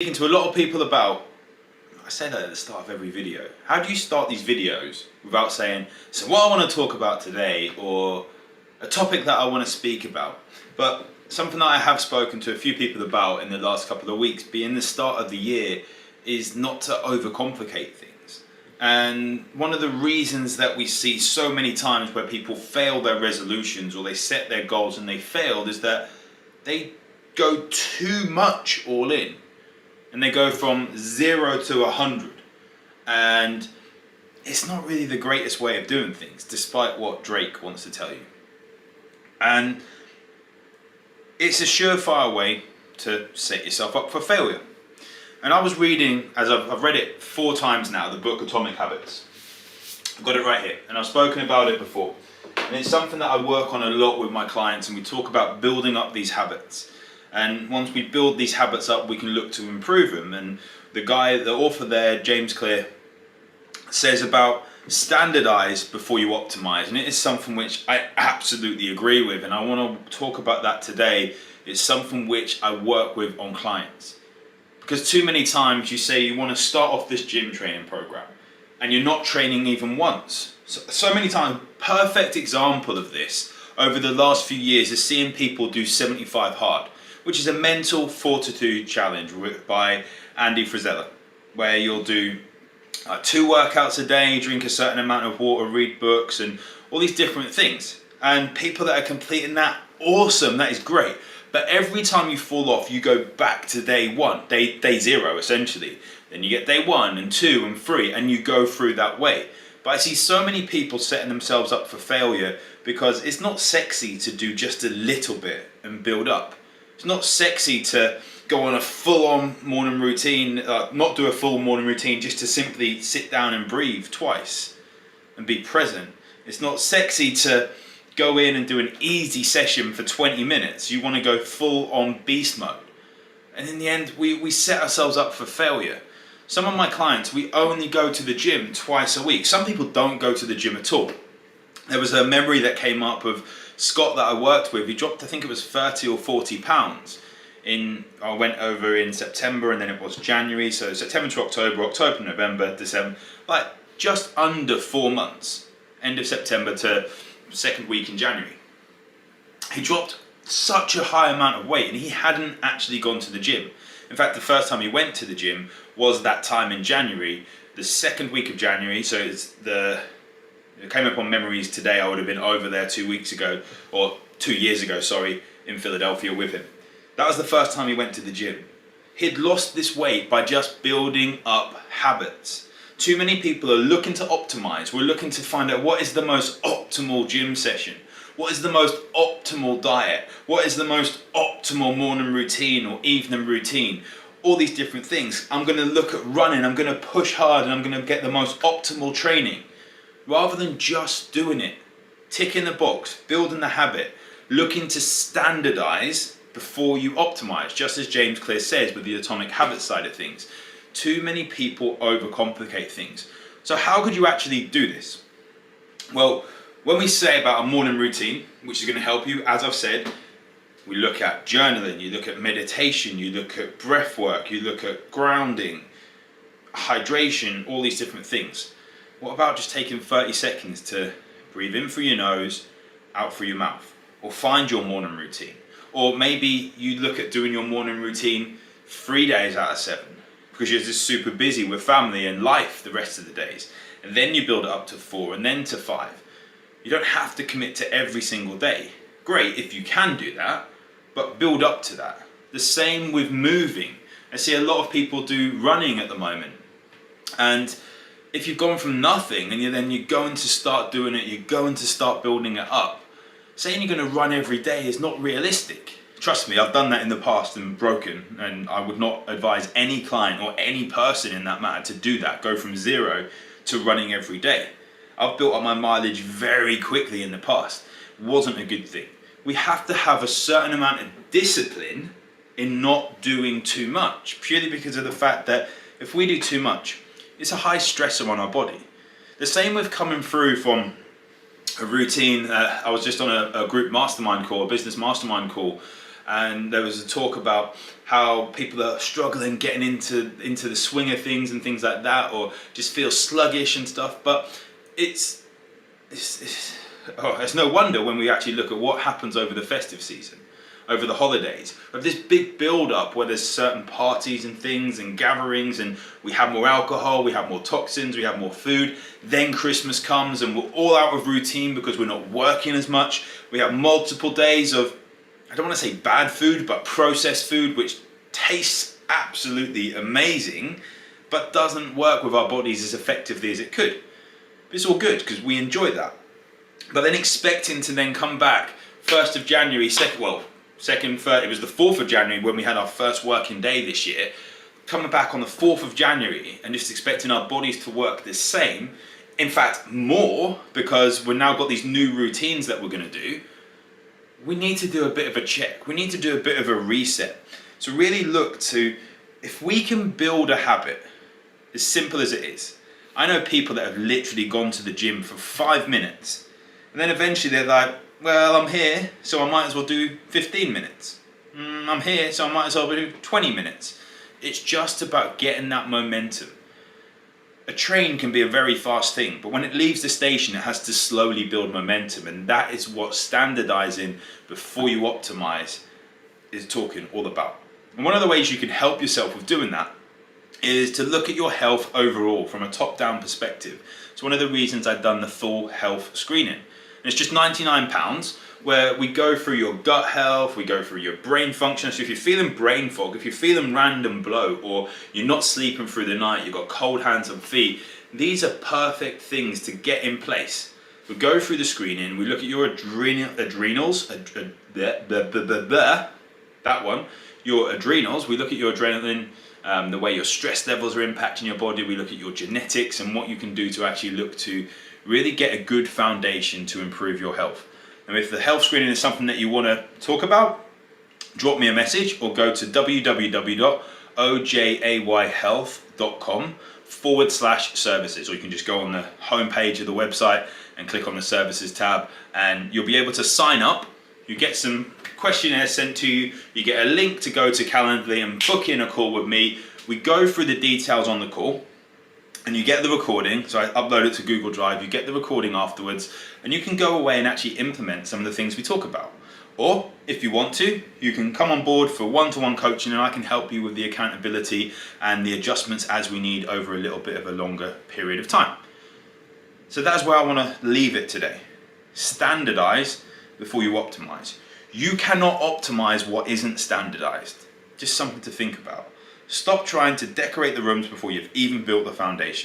Speaking to a lot of people about, I say that at the start of every video, how do you start these videos without saying, so what I want to talk about today, or a topic that I want to speak about? But something that I have spoken to a few people about in the last couple of weeks, being the start of the year, is not to overcomplicate things. And one of the reasons that we see so many times where people fail their resolutions or they set their goals and they failed is that they go too much all in. And they go from 0 to 100, and it's not really the greatest way of doing things, despite what Drake wants to tell you. And it's a surefire way to set yourself up for failure. And I was reading, as I've read it 4 times now, the book Atomic Habits. I've got it right here, and I've spoken about it before. And it's something that I work on a lot with my clients, and we talk about building up these habits. And once we build these habits up, we can look to improve them. And the author there, James Clear, says about standardize before you optimize. And it is something which I absolutely agree with. And I want to talk about that today. It's something which I work with on clients. Because too many times you say you want to start off this gym training program and you're not training even once. So many times, perfect example of this over the last few years is seeing people do 75 hard, which is a mental fortitude challenge by Andy Frisella, where you'll do 2 workouts a day, drink a certain amount of water, read books, and all these different things. And people that are completing that, awesome, that is great. But every time you fall off, you go back to day 1, day 0 essentially. Then you get day 1 and 2 and 3, and you go through that way. But I see so many people setting themselves up for failure because it's not sexy to do just a little bit and build up. It's not sexy to go on a full-on morning routine, not do a full morning routine just to simply sit down and breathe twice and be present. It's not sexy to go in and do an easy session for 20 minutes. You want to go full-on beast mode. And in the end, we set ourselves up for failure. Some of my clients, we only go to the gym twice a week. Some people don't go to the gym at all. There was a memory that came up of Scott that I worked with. He dropped, I think it was 30 or 40 pounds. I went over in September, and then it was January. So September to October, October, November, December, like just under 4 months. End of September to 2nd week in January. He dropped such a high amount of weight, and he hadn't actually gone to the gym. In fact, the first time he went to the gym was that time in January, the 2nd week of January. So it came up on memories today. I would have been over there 2 weeks ago, or 2 years ago, sorry, in Philadelphia with him. That was the first time he went to the gym. He'd lost this weight by just building up habits. Too many people are looking to optimize. We're looking to find out what is the most optimal gym session. What is the most optimal diet? What is the most optimal morning routine or evening routine? All these different things. I'm going to look at running. I'm going to push hard, and I'm going to get the most optimal training. Rather than just doing it, ticking the box, building the habit, looking to standardize before you optimize, just as James Clear says with the atomic habit side of things. Too many people overcomplicate things. So how could you actually do this? Well, when we say about a morning routine, which is going to help you, as I've said, we look at journaling, you look at meditation, you look at breath work, you look at grounding, hydration, all these different things. What about just taking 30 seconds to breathe in through your nose, out through your mouth? Or find your morning routine. Or maybe you look at doing your morning routine 3 days out of 7 because you're just super busy with family and life the rest of the days. And then you build it up to 4 and then to 5. You don't have to commit to every single day. Great if you can do that, but build up to that. The same with moving. I see a lot of people do running at the moment. And if you've gone from nothing and you're going to start doing it, you're going to start building it up. Saying you're going to run every day is not realistic. Trust me, I've done that in the past and broken, and I would not advise any client or any person in that matter to do that, go from 0 to running every day. I've built up my mileage very quickly in the past. Wasn't a good thing. We have to have a certain amount of discipline in not doing too much, purely because of the fact that if we do too much, it's a high stressor on our body. The same with coming through from a routine. I was just on a group mastermind call, a business mastermind call, and there was a talk about how people are struggling getting into the swing of things and things like that, or just feel sluggish and stuff. But it's no wonder when we actually look at what happens over the festive season, over the holidays. We have this big build up where there's certain parties and things and gatherings, and we have more alcohol, we have more toxins, we have more food. Then Christmas comes and we're all out of routine because we're not working as much. We have multiple days of, I don't want to say bad food, but processed food, which tastes absolutely amazing, but doesn't work with our bodies as effectively as it could. But it's all good because we enjoy that. But then expecting to then come back 1st of January, second, third, it was the 4th of January when we had our first working day this year, coming back on the 4th of January and just expecting our bodies to work the same, in fact more, because we've now got these new routines that we're going to do. We need to do a bit of a check. We need to do a bit of a reset. So really look to, if we can build a habit, as simple as it is. I know people that have literally gone to the gym for 5 minutes, and then eventually they're like, well, I'm here, so I might as well do 15 minutes. I'm here, so I might as well do 20 minutes. It's just about getting that momentum. A train can be a very fast thing, but when it leaves the station, it has to slowly build momentum, and that is what standardizing before you optimize is talking all about. And one of the ways you can help yourself with doing that is to look at your health overall from a top-down perspective. It's one of the reasons I've done the full health screening. And it's just £99, where we go through your gut health, we go through your brain function. So if you're feeling brain fog, if you're feeling random bloat, or you're not sleeping through the night, you've got cold hands and feet, these are perfect things to get in place. We go through the screening, we look at your adrenals, that one, your adrenals, we look at your adrenaline, the way your stress levels are impacting your body, we look at your genetics and what you can do to actually look to really get a good foundation to improve your health. And if the health screening is something that you want to talk about, drop me a message or go to www.ojayhealth.com/services, or you can just go on the homepage of the website and click on the services tab, and you'll be able to sign up. You get some questionnaires sent to you, you get a link to go to Calendly and book in a call with me. We go through the details on the call, and you get the recording. So I upload it to Google Drive, you get the recording afterwards, and you can go away and actually implement some of the things we talk about. Or if you want to, you can come on board for one-to-one coaching, and I can help you with the accountability and the adjustments as we need over a little bit of a longer period of time. So that's where I want to leave it today. Standardize before you optimize. You cannot optimize what isn't standardized. Just something to think about. Stop trying to decorate the rooms before you've even built the foundation.